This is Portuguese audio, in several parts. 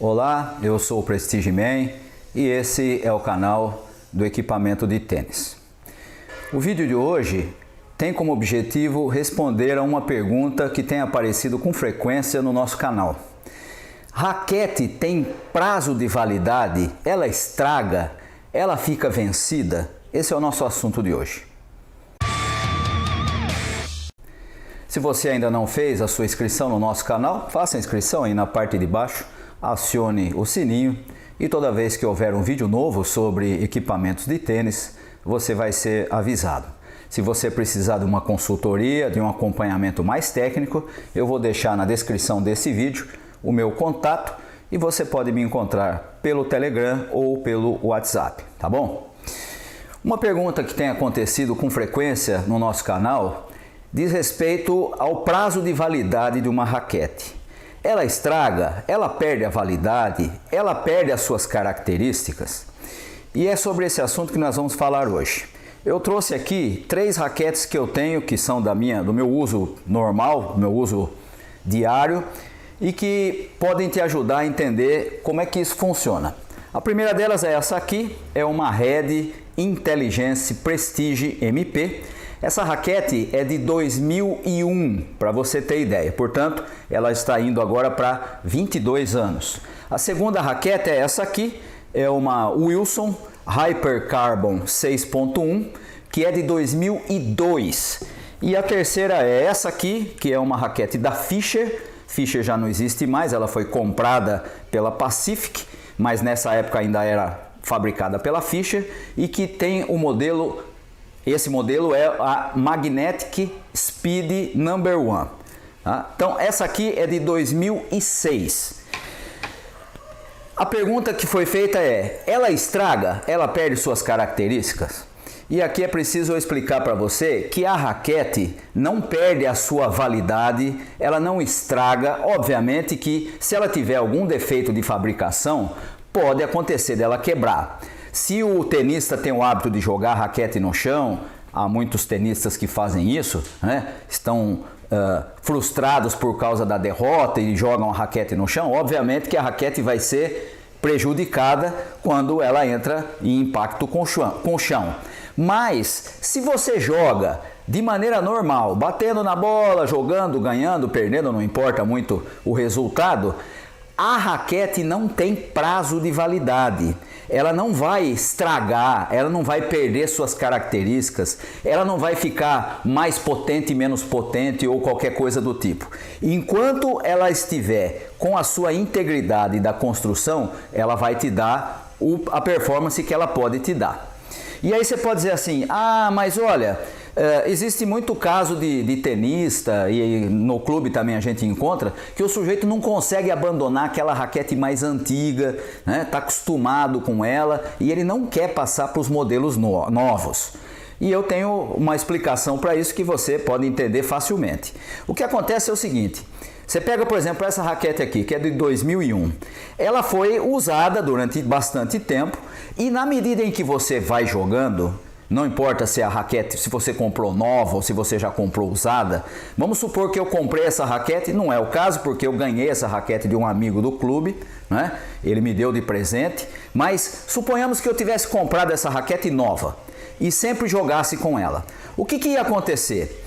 Olá, eu sou o Prestige Man e esse é o canal do equipamento de tênis. O vídeo de hoje tem como objetivo responder a uma pergunta que tem aparecido com frequência no nosso canal. Raquete tem prazo de validade? Ela estraga? Ela fica vencida? Esse é o nosso assunto de hoje. Se você ainda não fez a sua inscrição no nosso canal, faça a inscrição aí na parte de baixo, acione o sininho e toda vez que houver um vídeo novo sobre equipamentos de tênis, você vai ser avisado. Se você precisar de uma consultoria, de um acompanhamento mais técnico, eu vou deixar na descrição desse vídeo o meu contato e você pode me encontrar pelo Telegram ou pelo WhatsApp, tá bom? Uma pergunta que tem acontecido com frequência no nosso canal diz respeito ao prazo de validade de uma raquete. Ela estraga? Ela perde a validade? Ela perde as suas características? E é sobre esse assunto que nós vamos falar hoje. Eu trouxe aqui 3 raquetes que eu tenho, que são do meu uso normal, do meu uso diário, e que podem te ajudar a entender como é que isso funciona. A primeira delas é essa aqui, é uma Red Intelligence Prestige MP. Essa raquete é de 2001, para você ter ideia. Portanto, ela está indo agora para 22 anos. A segunda raquete é essa aqui, é uma Wilson Hyper Carbon 6.1, que é de 2002. E a terceira é essa aqui, que é uma raquete da Fischer. Fischer já não existe mais, ela foi comprada pela Pacific, mas nessa época ainda era fabricada pela Fischer e que tem o modelo. Esse modelo é a Magnetic Speed Number 1. Tá? Então, essa aqui é de 2006. A pergunta que foi feita é: ela estraga? Ela perde suas características? E aqui é preciso eu explicar para você que a raquete não perde a sua validade, ela não estraga. Obviamente que se ela tiver algum defeito de fabricação, pode acontecer dela quebrar. Se o tenista tem o hábito de jogar a raquete no chão, há muitos tenistas que fazem isso, né? Estão frustrados por causa da derrota e jogam a raquete no chão, obviamente que a raquete vai ser prejudicada quando ela entra em impacto com o chão. Mas se você joga de maneira normal, batendo na bola, jogando, ganhando, perdendo, não importa muito o resultado, a raquete não tem prazo de validade. Ela não vai estragar, ela não vai perder suas características, ela não vai ficar mais potente, menos potente ou qualquer coisa do tipo. Enquanto ela estiver com a sua integridade da construção, ela vai te dar a performance que ela pode te dar. E aí você pode dizer assim: ah, mas olha, existe muito caso de tenista, e no clube também a gente encontra, que o sujeito não consegue abandonar aquela raquete mais antiga, né? Está acostumado com ela e ele não quer passar para os modelos novos. E eu tenho uma explicação para isso que você pode entender facilmente. O que acontece é o seguinte: você pega, por exemplo, essa raquete aqui, que é de 2001. Ela foi usada durante bastante tempo e na medida em que você vai jogando, não importa se a raquete, se você comprou nova ou se você já comprou usada, vamos supor que eu comprei essa raquete, não é o caso porque eu ganhei essa raquete de um amigo do clube, né? Ele me deu de presente, mas suponhamos que eu tivesse comprado essa raquete nova e sempre jogasse com ela. O que ia acontecer?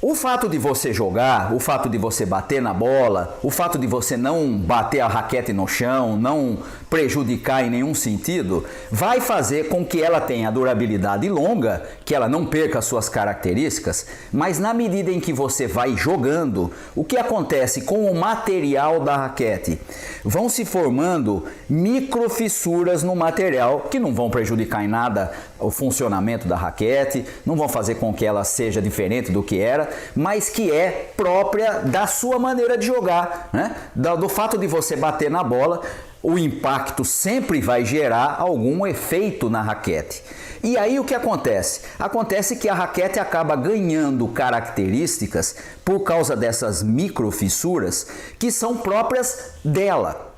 O fato de você jogar, o fato de você bater na bola, o fato de você não bater a raquete no chão, não prejudicar em nenhum sentido, vai fazer com que ela tenha durabilidade longa, que ela não perca as suas características, mas na medida em que você vai jogando, o que acontece com o material da raquete? Vão se formando microfissuras no material que não vão prejudicar em nada o funcionamento da raquete, não vão fazer com que ela seja diferente do que era, mas que é própria da sua maneira de jogar, né? Do fato de você bater na bola, o impacto sempre vai gerar algum efeito na raquete. E aí o que acontece? Acontece que a raquete acaba ganhando características por causa dessas microfissuras que são próprias dela.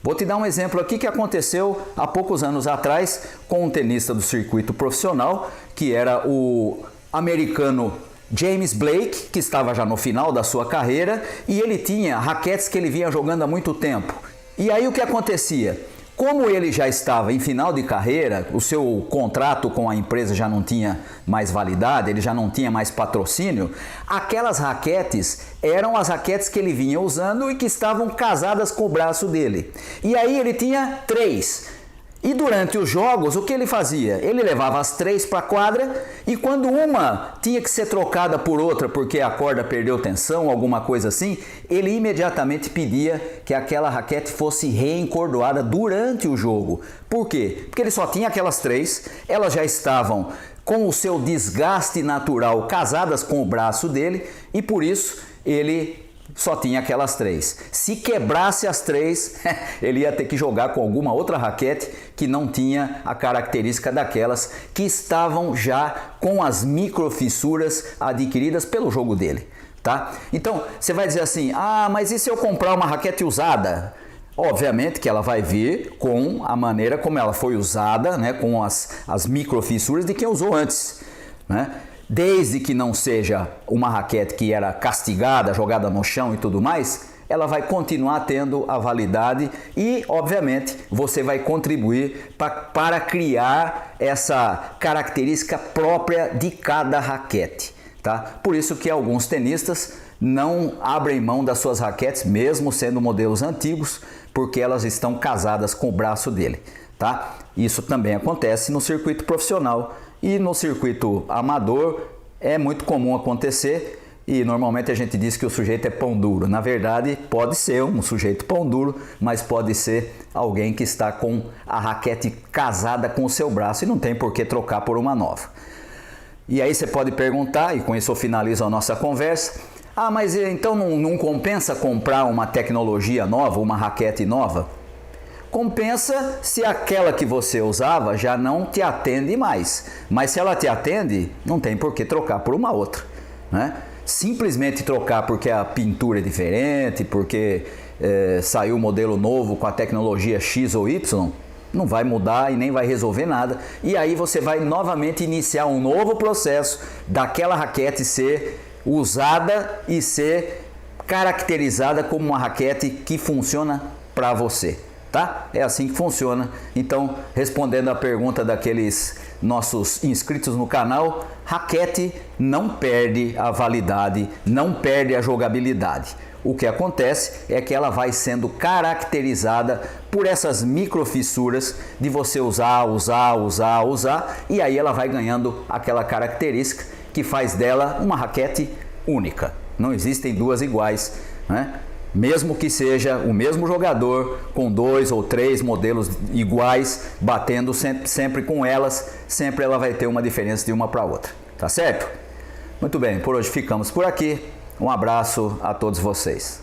Vou te dar um exemplo aqui que aconteceu há poucos anos atrás com um tenista do circuito profissional, que era o americano James Blake, que estava já no final da sua carreira, e ele tinha raquetes que ele vinha jogando há muito tempo. E aí o que acontecia? Como ele já estava em final de carreira, o seu contrato com a empresa já não tinha mais validade, ele já não tinha mais patrocínio, aquelas raquetes eram as raquetes que ele vinha usando e que estavam casadas com o braço dele. E aí ele tinha 3. E durante os jogos, o que ele fazia? Ele levava as 3 para a quadra e quando uma tinha que ser trocada por outra porque a corda perdeu tensão, alguma coisa assim, ele imediatamente pedia que aquela raquete fosse reencordoada durante o jogo. Por quê? Porque ele só tinha aquelas 3, elas já estavam com o seu desgaste natural casadas com o braço dele e por isso ele só tinha aquelas 3. Se quebrasse as 3, ele ia ter que jogar com alguma outra raquete que não tinha a característica daquelas que estavam já com as microfissuras adquiridas pelo jogo dele, tá? Então, você vai dizer assim, mas e se eu comprar uma raquete usada? Obviamente que ela vai vir com a maneira como ela foi usada, né, com as microfissuras de quem usou antes, né? Desde que não seja uma raquete que era castigada, jogada no chão e tudo mais, ela vai continuar tendo a validade e, obviamente, você vai contribuir para criar essa característica própria de cada raquete, tá? Por isso que alguns tenistas não abrem mão das suas raquetes, mesmo sendo modelos antigos, porque elas estão casadas com o braço dele, tá? Isso também acontece no circuito profissional. E no circuito amador é muito comum acontecer e normalmente a gente diz que o sujeito é pão duro. Na verdade, pode ser um sujeito pão duro, mas pode ser alguém que está com a raquete casada com o seu braço e não tem por que trocar por uma nova. E aí você pode perguntar, e com isso eu finalizo a nossa conversa, mas então não compensa comprar uma tecnologia nova, uma raquete nova? Compensa se aquela que você usava já não te atende mais. Mas se ela te atende, não tem por que trocar por uma outra, né? Simplesmente trocar porque a pintura é diferente, porque saiu um modelo novo com a tecnologia X ou Y, não vai mudar e nem vai resolver nada. E aí você vai novamente iniciar um novo processo daquela raquete ser usada e ser caracterizada como uma raquete que funciona para você. Tá? É assim que funciona. Então, respondendo a pergunta daqueles nossos inscritos no canal, raquete não perde a validade, não perde a jogabilidade. O que acontece é que ela vai sendo caracterizada por essas microfissuras de você usar, e aí ela vai ganhando aquela característica que faz dela uma raquete única. Não existem duas iguais, né? Mesmo que seja o mesmo jogador com 2 ou 3 modelos iguais, batendo sempre com elas, sempre ela vai ter uma diferença de uma para outra, tá certo? Muito bem, por hoje ficamos por aqui. Um abraço a todos vocês.